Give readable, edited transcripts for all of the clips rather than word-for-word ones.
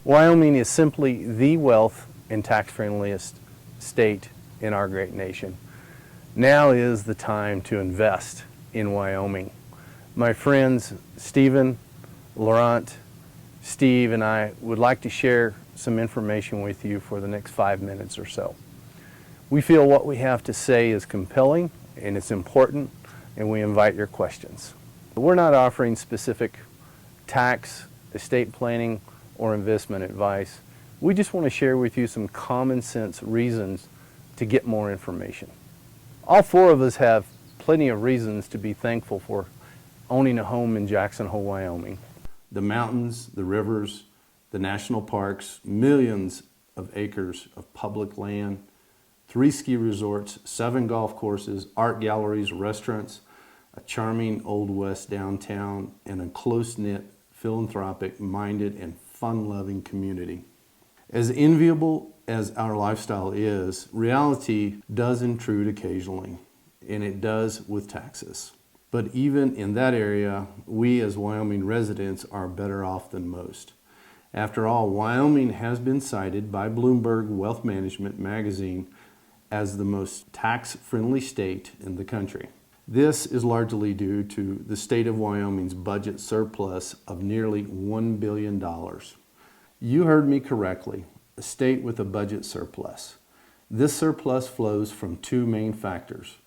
Wyoming is simply the wealth and tax-friendliest state in our great nation. Now is the time to invest in Wyoming. My friends Stephen, Laurent, Steve, and I would like to share some information with you for the next 5 minutes or so. We feel what we have to say is compelling and it's important, and we invite your questions. We're not offering specific tax, estate planning, or investment advice. We just want to share with you some common sense reasons to get more information. All four of us have plenty of reasons to be thankful for owning a home in Jackson Hole, Wyoming. The mountains, the rivers, the national parks, millions of acres of public land, 3 ski resorts, 7 golf courses, art galleries, restaurants, a charming Old West downtown, and a close-knit, philanthropic-minded, and fun-loving community. As enviable as our lifestyle is, reality does intrude occasionally, and it does with taxes. But even in that area, we as Wyoming residents are better off than most. After all, Wyoming has been cited by Bloomberg Wealth Management magazine as the most tax-friendly state in the country. This is largely due to the state of Wyoming's budget surplus of nearly $1 billion. You heard me correctly, a state with a budget surplus. This surplus flows from 2 main factors.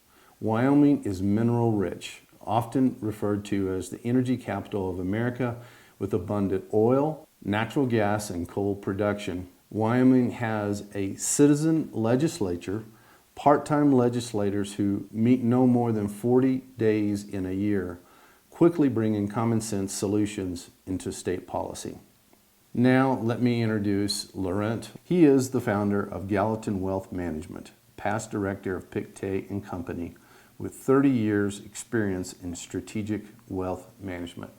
Wyoming is mineral rich, often referred to as the energy capital of America, with abundant oil, natural gas, and coal production. Wyoming has a citizen legislature, part-time legislators who meet no more than 40 days in a year, quickly bringing common sense solutions into state policy. Now let me introduce Laurent. He is the founder of Gallatin Wealth Management, past director of Pictet and Company, with 30 years experience in strategic wealth management.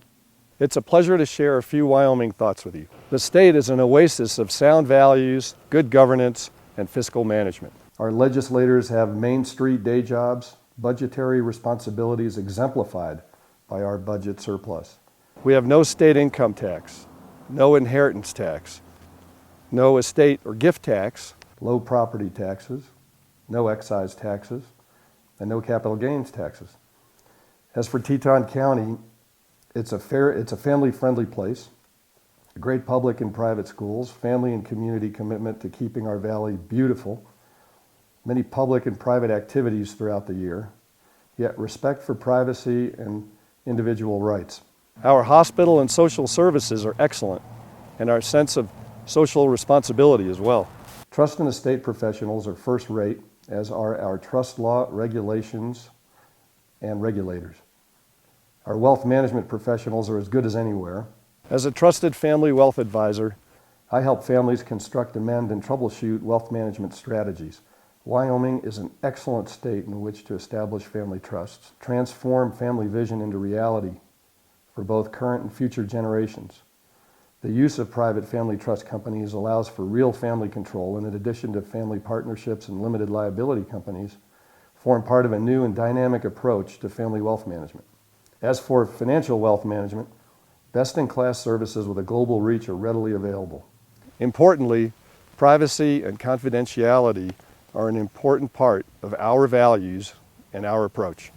It's a pleasure to share a few Wyoming thoughts with you. The state is an oasis of sound values, good governance, and fiscal management. Our legislators have Main Street day jobs, budgetary responsibilities exemplified by our budget surplus. We have no state income tax, no inheritance tax, no estate or gift tax, low property taxes, no excise taxes, and no capital gains taxes. As for Teton County, it's a family-friendly place, great public and private schools, family and community commitment to keeping our valley beautiful, many public and private activities throughout the year, yet respect for privacy and individual rights. Our hospital and social services are excellent, and our sense of social responsibility as well. Trust and estate professionals are first rate, as are our trust law regulations and regulators. Our wealth management professionals are as good as anywhere. As a trusted family wealth advisor, I help families construct, amend, and troubleshoot wealth management strategies. Wyoming is an excellent state in which to establish family trusts, transform family vision into reality for both current and future generations. The use of private family trust companies allows for real family control, and in addition to family partnerships and limited liability companies, form part of a new and dynamic approach to family wealth management. As for financial wealth management, best-in-class services with a global reach are readily available. Importantly, privacy and confidentiality are an important part of our values and our approach.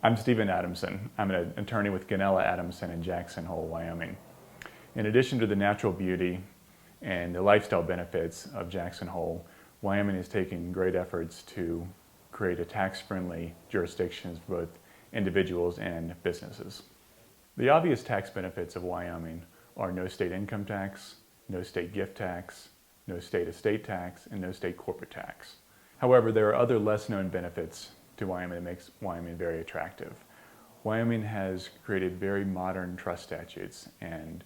I'm Stephen Adamson. I'm an attorney with Ganella Adamson in Jackson Hole, Wyoming. In addition to the natural beauty and the lifestyle benefits of Jackson Hole, Wyoming is taking great efforts to create a tax-friendly jurisdiction for both individuals and businesses. The obvious tax benefits of Wyoming are no state income tax, no state gift tax, no state estate tax, and no state corporate tax. However, there are other less-known benefits to Wyoming that makes Wyoming very attractive. Wyoming has created very modern trust statutes and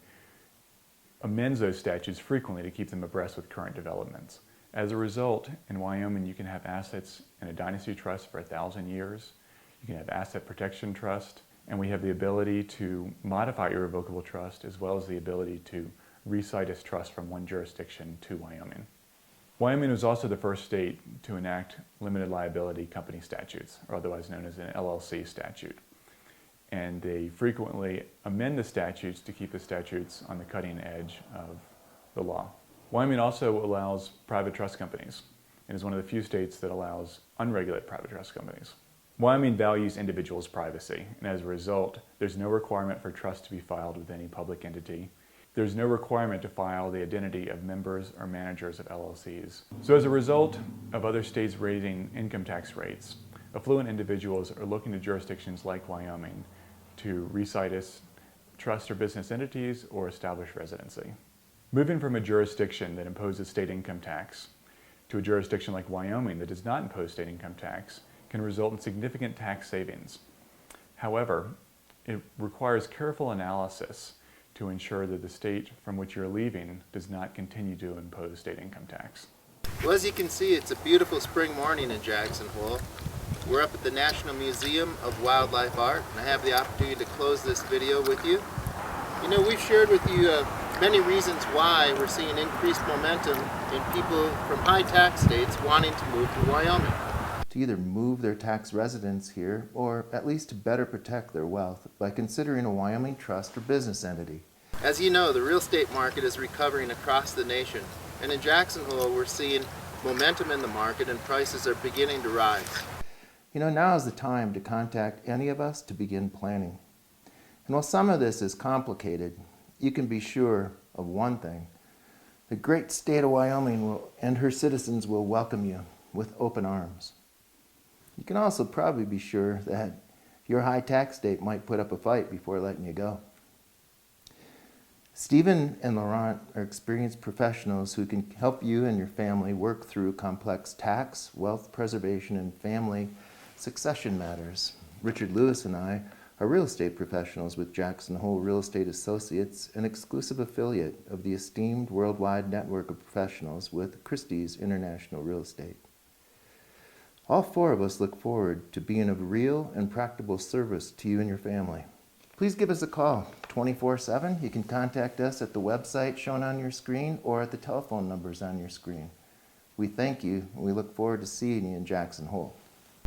amends those statutes frequently to keep them abreast with current developments. As a result, in Wyoming, you can have assets in a dynasty trust for 1,000 years. You can have asset protection trust, and we have the ability to modify irrevocable trust as well as the ability to recite as trust from one jurisdiction to Wyoming. Wyoming was also the first state to enact limited liability company statutes, or otherwise known as an LLC statute. And they frequently amend the statutes to keep the statutes on the cutting edge of the law. Wyoming also allows private trust companies and is one of the few states that allows unregulated private trust companies. Wyoming values individuals' privacy, and as a result, there's no requirement for trust to be filed with any public entity. There's no requirement to file the identity of members or managers of LLCs. So as a result of other states raising income tax rates, affluent individuals are looking to jurisdictions like Wyoming to resitus trust or business entities or establish residency. Moving from a jurisdiction that imposes state income tax to a jurisdiction like Wyoming that does not impose state income tax can result in significant tax savings. However, it requires careful analysis to ensure that the state from which you're leaving does not continue to impose state income tax. Well, as you can see, it's a beautiful spring morning in Jackson Hole. We're up at the National Museum of Wildlife Art, and I have the opportunity to close this video with you. You know, we've shared with you many reasons why we're seeing increased momentum in people from high tax states wanting to move to Wyoming. To either move their tax residence here or at least to better protect their wealth by considering a Wyoming trust or business entity. As you know, the real estate market is recovering across the nation, and in Jackson Hole we're seeing momentum in the market and prices are beginning to rise. You know, now is the time to contact any of us to begin planning. And while some of this is complicated, you can be sure of one thing. The great state of Wyoming and her citizens will welcome you with open arms. You can also probably be sure that your high tax state might put up a fight before letting you go. Stephen and Laurent are experienced professionals who can help you and your family work through complex tax, wealth preservation, and family succession matters. Richard Lewis and I are real estate professionals with Jackson Hole Real Estate Associates, an exclusive affiliate of the esteemed worldwide network of professionals with Christie's International Real Estate. All four of us look forward to being of real and practical service to you and your family. Please give us a call 24/7. You can contact us at the website shown on your screen or at the telephone numbers on your screen. We thank you and we look forward to seeing you in Jackson Hole.